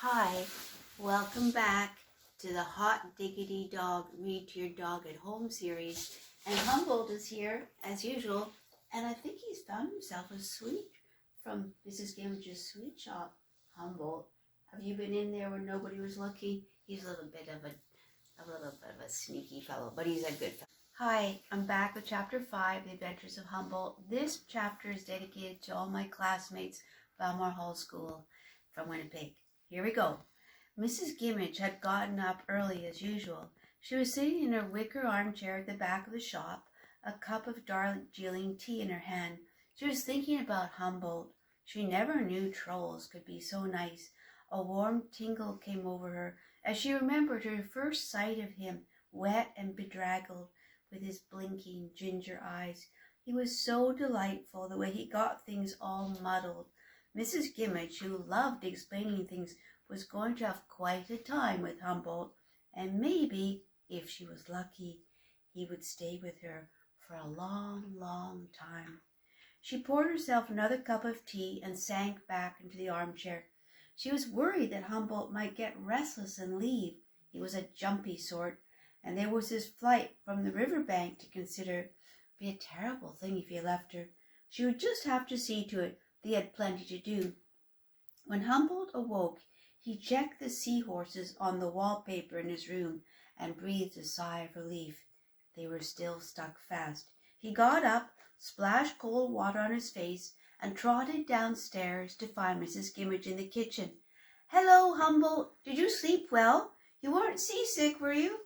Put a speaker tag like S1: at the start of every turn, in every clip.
S1: Hi, welcome back to the Hot Diggity Dog Read to Your Dog at Home series. And Humboldt is here, as usual, and I think he's found himself a sweet from Mrs. Gimmage's sweet shop. Humboldt, have you been in there when nobody was looking? He's a little bit of a sneaky fellow, but he's a good fellow. Hi, I'm back with Chapter 5, The Adventures of Humboldt. This chapter is dedicated to all my classmates, Balmore Hall School from Winnipeg. Here we go. Mrs. Gimmage had gotten up early as usual. She was sitting in her wicker armchair at the back of the shop, a cup of Darjeeling tea in her hand. She was thinking about Humboldt. She never knew trolls could be so nice. A warm tingle came over her as she remembered her first sight of him, wet and bedraggled, with his blinking ginger eyes. He was so delightful, the way he got things all muddled. Mrs. Gimmage, who loved explaining things, was going to have quite a time with Humboldt, and maybe, if she was lucky, he would stay with her for a long, long time. She poured herself another cup of tea and sank back into the armchair. She was worried that Humboldt might get restless and leave. He was a jumpy sort, and there was his flight from the river bank to consider. It'd be a terrible thing if he left her. She would just have to see to it. They had plenty to do. When Humboldt awoke, he checked the seahorses on the wallpaper in his room and breathed a sigh of relief. They were still stuck fast. He got up, splashed cold water on his face, and trotted downstairs to find Mrs. Gimmage in the kitchen. "Hello, Humboldt. Did you sleep well? You weren't seasick, were you?"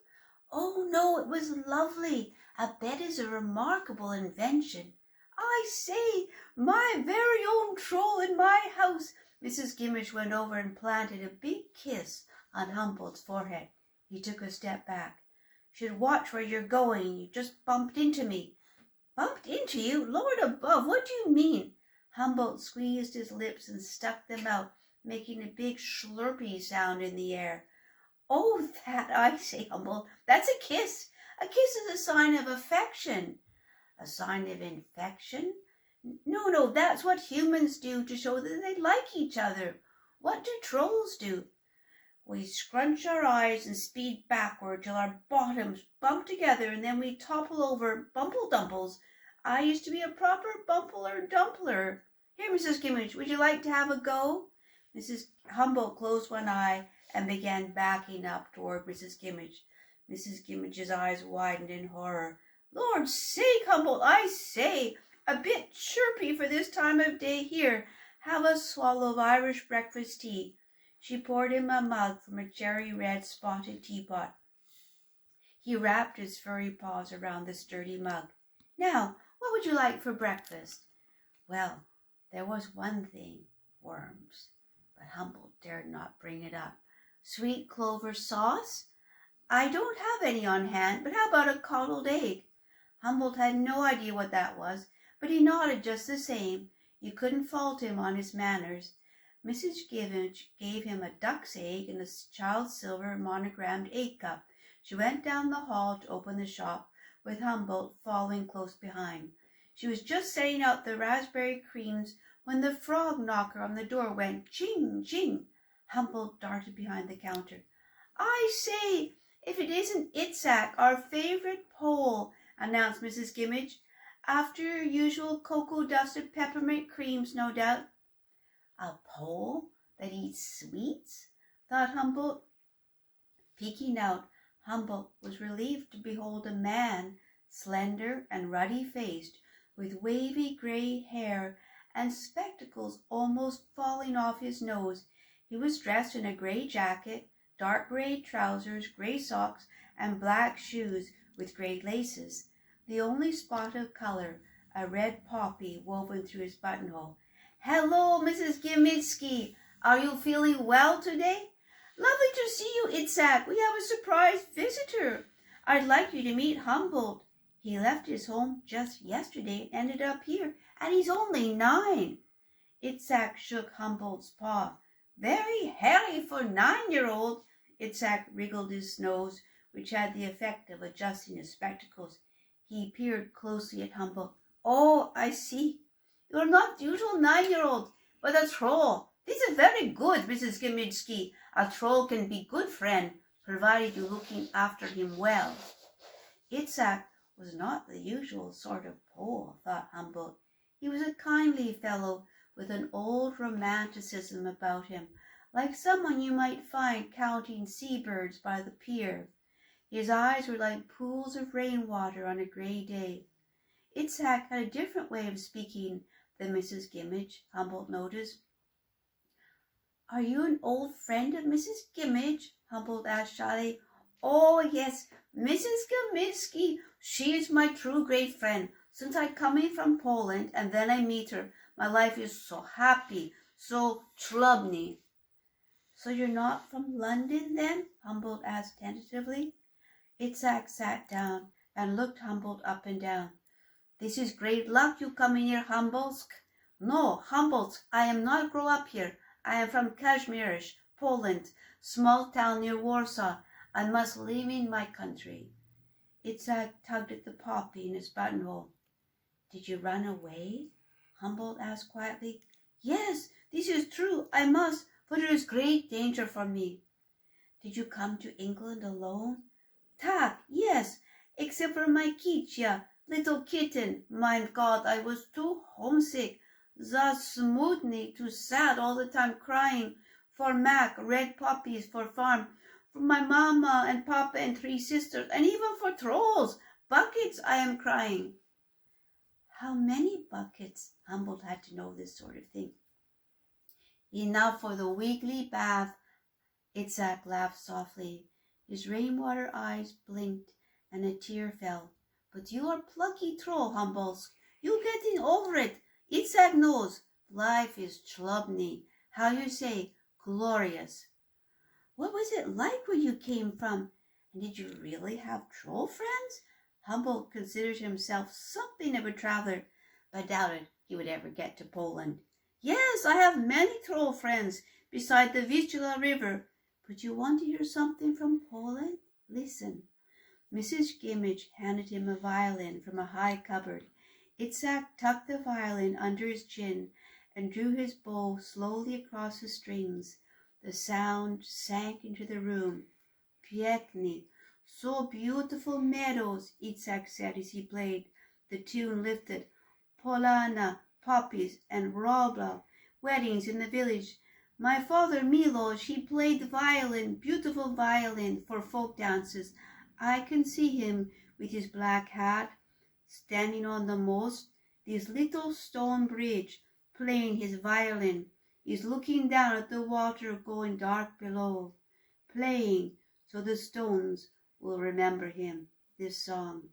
S1: "Oh, no, it was lovely. A bed is a remarkable invention." "I say, my very own troll in my house." Mrs. Gimmage went over and planted a big kiss on Humboldt's forehead. He took a step back. "Should watch where you're going. You just bumped into me." "Bumped into you? Lord above, what do you mean?" Humboldt squeezed his lips and stuck them out, making a big slurpy sound in the air. "Oh, that, I say, Humboldt, that's a kiss. A kiss is a sign of affection." "A sign of infection?" No, that's what humans do to show that they like each other. What do trolls do?" "We scrunch our eyes and speed backward till our bottoms bump together, and then we topple over bumple-dumples. I used to be a proper bumpler-dumpler. Here, Mrs. Gimmage, would you like to have a go?" Mrs. Humboldt closed one eye and began backing up toward Mrs. Gimmage. Mrs. Gimmage's eyes widened in horror. "Lord's sake, Humboldt, I say! A bit chirpy for this time of day. Here, have a swallow of Irish breakfast tea." She poured him a mug from a cherry-red spotted teapot. He wrapped his furry paws around the sturdy mug. "Now, what would you like for breakfast?" Well, there was one thing, worms, but Humboldt dared not bring it up. "Sweet clover sauce?" "I don't have any on hand, but how about a coddled egg?" Humboldt had no idea what that was, but he nodded just the same. You couldn't fault him on his manners. Mrs. Gimmage gave him a duck's egg in a child's silver monogrammed egg cup. She went down the hall to open the shop, with Humboldt following close behind. She was just setting out the raspberry creams when the frog knocker on the door went ching, ching. Humboldt darted behind the counter. "I say, if it isn't Itzhak, our favorite Pole," announced Mrs. Gimmage. "After your usual cocoa-dusted peppermint creams, no doubt." "A Pole that eats sweets?" thought Humboldt. Peeking out, Humboldt was relieved to behold a man, slender and ruddy-faced, with wavy gray hair and spectacles almost falling off his nose. He was dressed in a gray jacket, dark gray trousers, gray socks, and black shoes with gray laces. The only spot of color, a red poppy woven through his buttonhole. "Hello, Mrs. Gimitsky. Are you feeling well today?" "Lovely to see you, Itzhak. We have a surprise visitor. I'd like you to meet Humboldt. He left his home just yesterday and ended up here, and he's only 9. Itzhak shook Humboldt's paw. "Very hairy for 9-year-old. Itzhak wriggled his nose, which had the effect of adjusting his spectacles. He peered closely at Humboldt. "Oh, I see. You're not the usual 9-year-old, but a troll. This is very good, Mrs. Gimitsky. A troll can be good friend, provided you're looking after him well. Itzhak was not the usual sort of Pole, thought Humboldt. He was a kindly fellow with an old romanticism about him, like someone you might find counting seabirds by the pier. His eyes were like pools of rainwater on a grey day. Itzhak had a different way of speaking than Mrs. Gimmich, Humboldt noticed. "Are you an old friend of Mrs. Gimmich?" Humboldt asked shyly. "Oh, yes, Mrs. Gimitsky. She is my true great friend. Since I come in from Poland, and then I meet her, my life is so happy, so chlubny." "So you're not from London, then?" Humboldt asked tentatively. Itzhak sat down and looked Humboldt up and down. "This is great luck you coming here, Humboldt." "No, Humboldt, I am not grow up here. I am from Kazimierz, Poland, small town near Warsaw. I must live in my country." Itzhak tugged at the poppy in his buttonhole. "Did you run away?" Humboldt asked quietly. "Yes, this is true. I must, for there is great danger for me." "Did you come to England alone?" "Tak, yes, except for my Kitya, little kitten. Mein God, I was too homesick. So smutny, too sad, all the time crying. For Mac, red poppies, for farm, for my mama and papa and 3 sisters, and even for trolls. Buckets I am crying." "How many buckets?" Humboldt had to know this sort of thing. "Enough for the weekly bath." Itzhak laughed softly. His rainwater eyes blinked and a tear fell. "But you are plucky troll, Humboldt. You getting over it. Itzhak knows. Life is chlubny. How you say, glorious." "What was it like where you came from? And did you really have troll friends?" Humboldt considered himself something of a traveler, but doubted he would ever get to Poland. "Yes, I have many troll friends beside the Vistula River. But you want to hear something from Poland? Listen." Mrs. Gimmich handed him a violin from a high cupboard. Itzhak tucked the violin under his chin and drew his bow slowly across the strings. The sound sank into the room. "Pięknie, so beautiful meadows," Itzhak said as he played. The tune lifted. "Polana, poppies, and Robla, weddings in the village. My father Milos, he played the violin, beautiful violin, for folk dances. I can see him with his black hat, standing on the most, this little stone bridge, playing his violin. He's looking down at the water going dark below, playing so the stones will remember him." This song.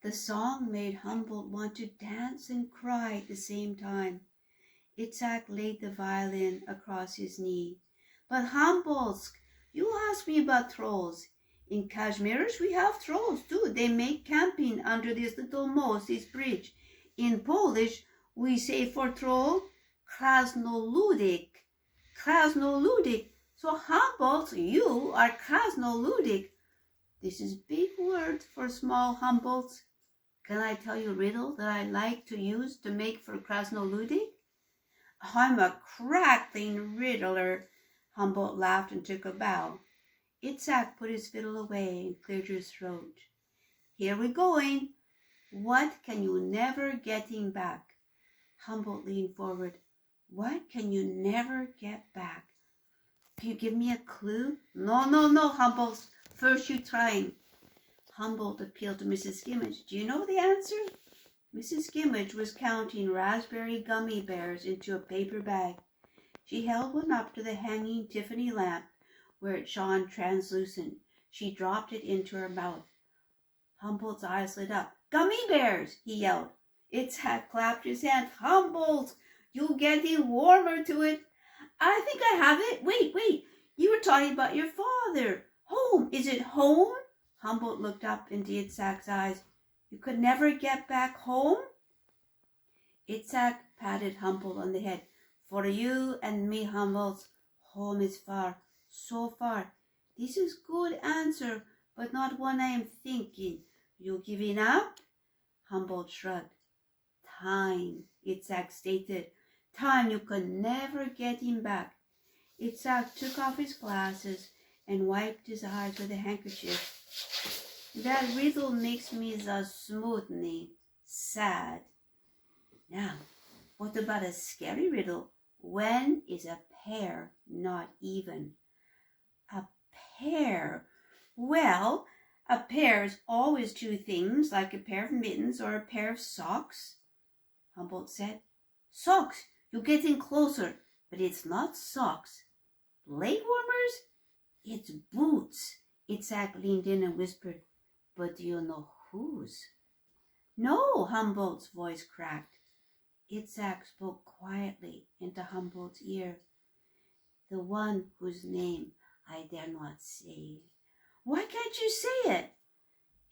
S1: The song made Humboldt want to dance and cry at the same time. Itzhak laid the violin across his knee. "But Humboldt, you asked me about trolls. In Kazimierz we have trolls too. They make camping under this little moss, this bridge. In Polish we say for troll, krasnoludek. Krasnoludek. So Humboldt, you are krasnoludek." This is big word for small Humboldt. Can I tell you a riddle that I like to use to make for krasnoludek? "I'm a crackling riddler." Humboldt laughed and took a bow. Itzhak put his fiddle away and cleared his throat. "Here we going. What can you never getting back?" Humboldt leaned forward. "What can you never get back? Can you give me a clue?" No, Humboldt. First you trying." Humboldt appealed to Mrs. Gimmich. "Do you know the answer?" Mrs. Gimmich was counting raspberry gummy bears into a paper bag. She held one up to the hanging Tiffany lamp, where it shone translucent. She dropped it into her mouth. Humboldt's eyes lit up. "Gummy bears!" he yelled. Itzhak clapped his hands. "Humboldt, you getting warmer to it." "I think I have it. Wait. You were talking about your father. Home. Is it home?" Humboldt looked up into Itzhak's eyes. "You could never get back home?" Itzhak patted Humboldt on the head. "For you and me, Humboldt, home is far, so far. This is good answer, but not one I am thinking. You giving up?" Humboldt shrugged. "Time," Itzhak stated. Time you could never get him back. Itzhak took off his glasses and wiped his eyes with a handkerchief. That riddle makes me the smoothly sad. Now, what about a scary riddle? When is a pair not even? A pair? Well, a pair is always two things, like a pair of mittens or a pair of socks. Humboldt said, Socks! You're getting closer, but it's not socks. Leg warmers? It's boots. Itzhak leaned in and whispered, But do you know whose? No, Humboldt's voice cracked. Itzhak spoke quietly into Humboldt's ear. The one whose name I dare not say. Why can't you say it?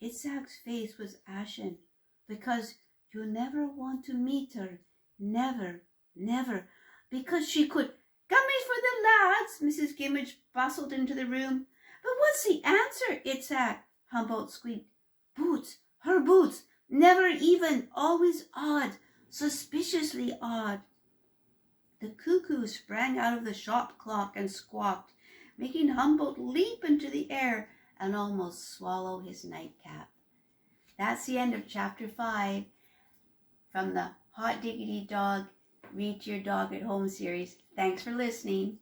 S1: Itzhak's face was ashen. Because you never want to meet her. Never, never. Because she could. Gummies for the lads, Mrs. Gimmage bustled into the room. But what's the answer, Itzhak? Humboldt squeaked. Boots, her boots, never even, always odd, suspiciously odd. The cuckoo sprang out of the shop clock and squawked, making Humboldt leap into the air and almost swallow his nightcap. That's the end of Chapter 5 from the Hot Diggity Dog Read to Your Dog at Home series. Thanks for listening.